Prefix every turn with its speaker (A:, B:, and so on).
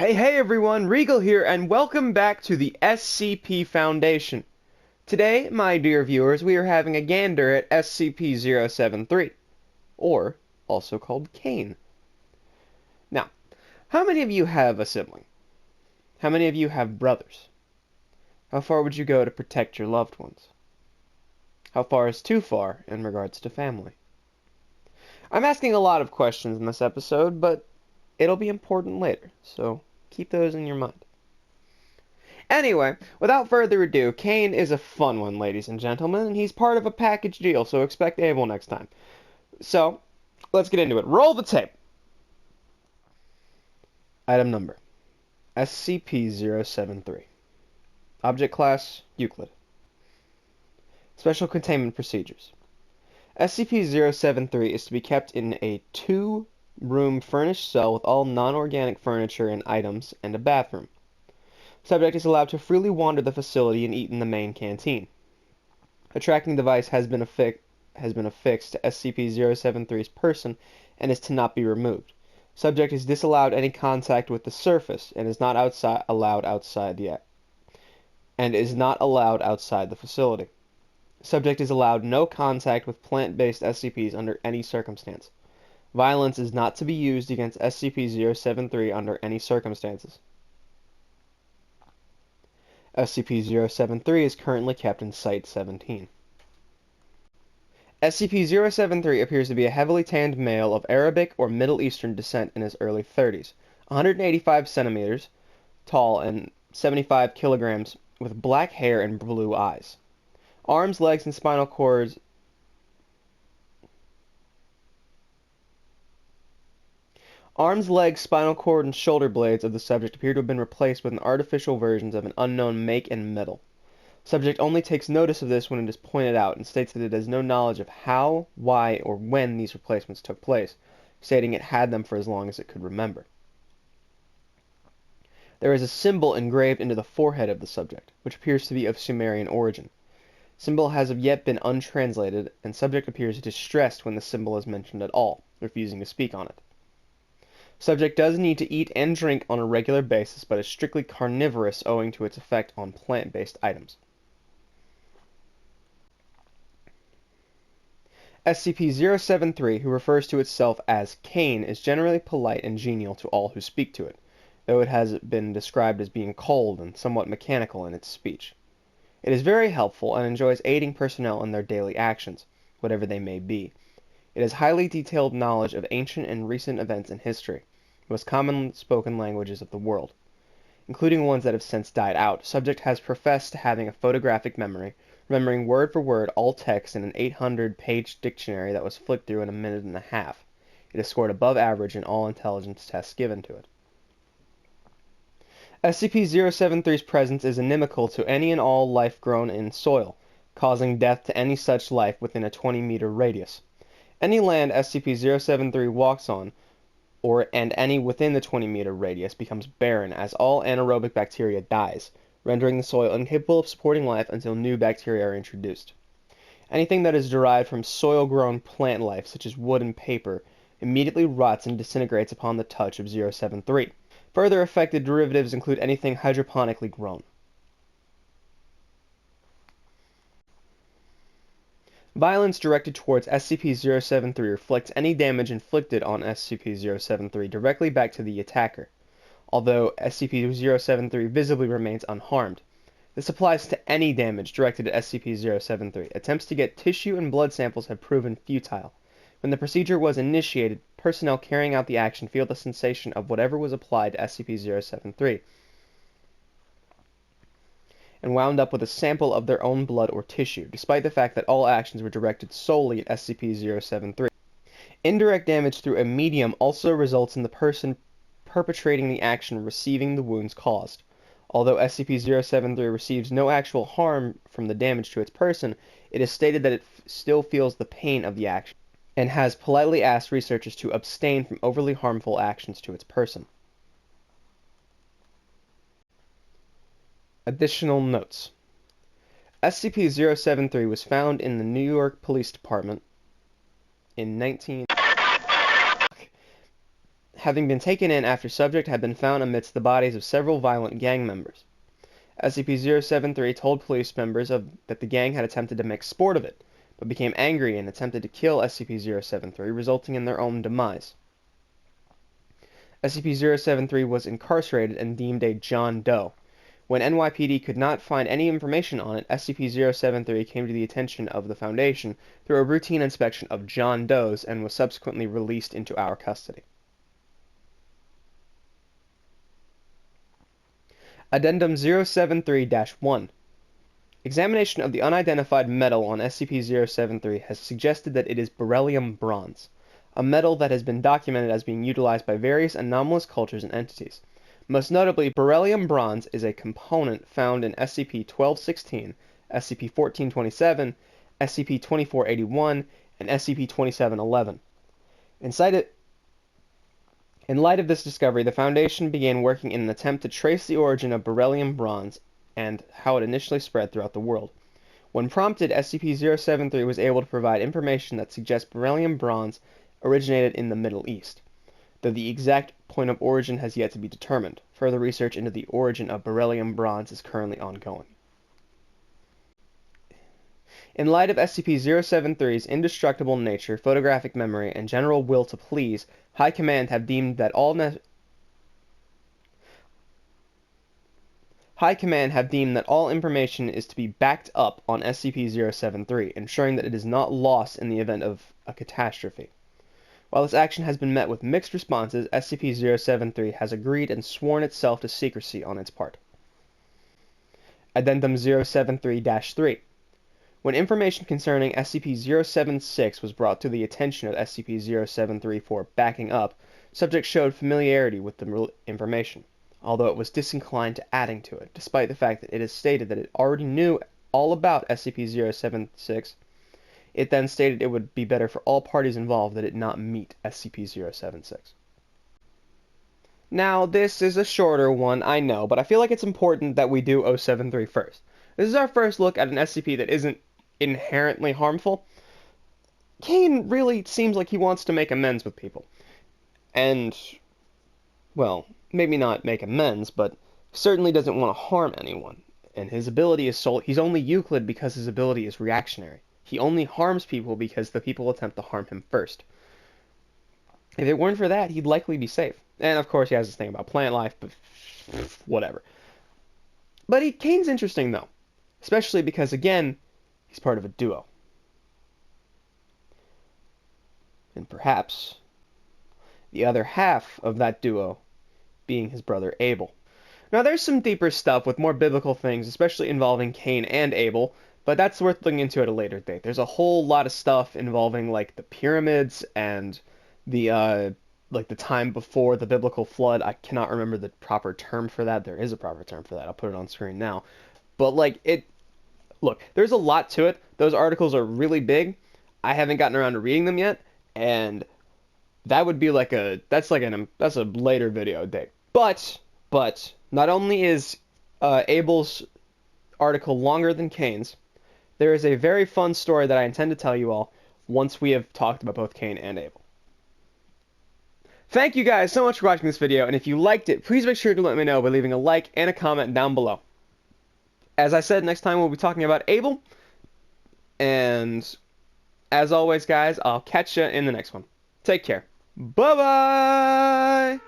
A: Hey everyone, Regal here, and welcome back to the SCP Foundation. Today, my dear viewers, we are having a gander at SCP-073, or also called Cain. Now, how many of you have a sibling? How many of you have brothers? How far would you go to protect your loved ones? How far is too far in regards to family? I'm asking a lot of questions in this episode, but it'll be important later, so keep those in your mind. Anyway, without further ado, Cain is a fun one, ladies and gentlemen, and he's part of a package deal, so expect Abel next time. So, let's get into it. Roll the tape! Item number: SCP-073. Object Class: Euclid. Special Containment Procedures. SCP-073 is to be kept in a 2-room furnished cell with all non-organic furniture and items, and a bathroom. Subject is allowed to freely wander the facility and eat in the main canteen. A tracking device has been affixed to SCP-073's person and is to not be removed. Subject is disallowed any contact with the surface and is not allowed outside the facility. Subject is allowed no contact with plant-based SCPs under any circumstance. Violence is not to be used against SCP-073 under any circumstances. SCP-073 is currently kept in Site-17. SCP-073 appears to be a heavily tanned male of Arabic or Middle Eastern descent in his early 30s, 185 centimeters tall and 75 kilograms, with black hair and blue eyes. Arms, legs, and spinal cord Arms, legs, spinal cord, and shoulder blades of the subject appear to have been replaced with artificial versions of an unknown make and metal. Subject only takes notice of this when it is pointed out and states that it has no knowledge of how, why, or when these replacements took place, stating it had them for as long as it could remember. There is a symbol engraved into the forehead of the subject, which appears to be of Sumerian origin. Symbol has yet been untranslated, and subject appears distressed when the symbol is mentioned at all, refusing to speak on it. Subject does need to eat and drink on a regular basis, but is strictly carnivorous owing to its effect on plant-based items. SCP-073, who refers to itself as Cain, is generally polite and genial to all who speak to it, though it has been described as being cold and somewhat mechanical in its speech. It is very helpful and enjoys aiding personnel in their daily actions, whatever they may be. It has highly detailed knowledge of ancient and recent events in history, most common spoken languages of the world, including ones that have since died out. Subject has professed having a photographic memory, remembering word for word all text in an 800-page dictionary that was flipped through in a minute and a half. It has scored above average in all intelligence tests given to it. SCP-073's presence is inimical to any and all life grown in soil, causing death to any such life within a 20-meter radius. Any land SCP-073 walks on, and any within the 20-meter radius, becomes barren as all anaerobic bacteria dies, rendering the soil incapable of supporting life until new bacteria are introduced. Anything that is derived from soil-grown plant life, such as wood and paper, immediately rots and disintegrates upon the touch of 073. Further affected derivatives include anything hydroponically grown. Violence directed towards SCP-073 reflects any damage inflicted on SCP-073 directly back to the attacker, although SCP-073 visibly remains unharmed. This applies to any damage directed at SCP-073. Attempts to get tissue and blood samples have proven futile. When the procedure was initiated, personnel carrying out the action feel the sensation of whatever was applied to SCP-073, and wound up with a sample of their own blood or tissue, despite the fact that all actions were directed solely at SCP-073. Indirect damage through a medium also results in the person perpetrating the action receiving the wounds caused. Although SCP-073 receives no actual harm from the damage to its person, it is stated that it still feels the pain of the action, and has politely asked researchers to abstain from overly harmful actions to its person. Additional notes. SCP-073 was found in the New York Police Department in having been taken in after subject had been found amidst the bodies of several violent gang members. SCP-073 told police members that the gang had attempted to make sport of it, but became angry and attempted to kill SCP-073, resulting in their own demise. SCP-073 was incarcerated and deemed a John Doe. When NYPD could not find any information on it, SCP-073 came to the attention of the Foundation through a routine inspection of John Does and was subsequently released into our custody. Addendum 073-1. Examination of the unidentified metal on SCP-073 has suggested that it is beryllium bronze, a metal that has been documented as being utilized by various anomalous cultures and entities. Most notably, beryllium bronze is a component found in SCP-1216, SCP-1427, SCP-2481, and SCP-2711. In light of this discovery, the Foundation began working in an attempt to trace the origin of beryllium bronze and how it initially spread throughout the world. When prompted, SCP-073 was able to provide information that suggests beryllium bronze originated in the Middle East, though the exact point of origin has yet to be determined. Further research into the origin of beryllium bronze is currently ongoing. In light of SCP-073's indestructible nature, photographic memory, and general will to please, High Command have deemed that all information is to be backed up on SCP-073, ensuring that it is not lost in the event of a catastrophe. While this action has been met with mixed responses, SCP-073 has agreed and sworn itself to secrecy on its part. Addendum 073-3. When information concerning SCP-076 was brought to the attention of SCP-073 for backing up, subject showed familiarity with the information, although it was disinclined to adding to it, despite the fact that it has stated that it already knew all about SCP-076. It then stated it would be better for all parties involved that it not meet SCP-076. Now, this is a shorter one, I know, but I feel like it's important that we do 073 first. This is our first look at an SCP that isn't inherently harmful. Cain really seems like he wants to make amends with people. And, well, maybe not make amends, but certainly doesn't want to harm anyone. And his ability is he's only Euclid because his ability is reactionary. He only harms people because the people attempt to harm him first. If it weren't for that, he'd likely be safe. And of course he has this thing about plant life, but whatever. But Cain's interesting though. Especially because, again, he's part of a duo. And perhaps the other half of that duo being his brother Abel. Now there's some deeper stuff with more biblical things, especially involving Cain and Abel, but that's worth looking into at a later date. There's a whole lot of stuff involving like the pyramids and the time before the biblical flood. I cannot remember the proper term for that. There is a proper term for that. I'll put it on screen now. But look, there's a lot to it. Those articles are really big. I haven't gotten around to reading them yet, and that would be that's a later video date. But not only is Abel's article longer than Cain's, there is a very fun story that I intend to tell you all once we have talked about both Cain and Abel. Thank you guys so much for watching this video, and if you liked it, please make sure to let me know by leaving a like and a comment down below. As I said, next time we'll be talking about Abel, and as always guys, I'll catch you in the next one. Take care. Bye-bye!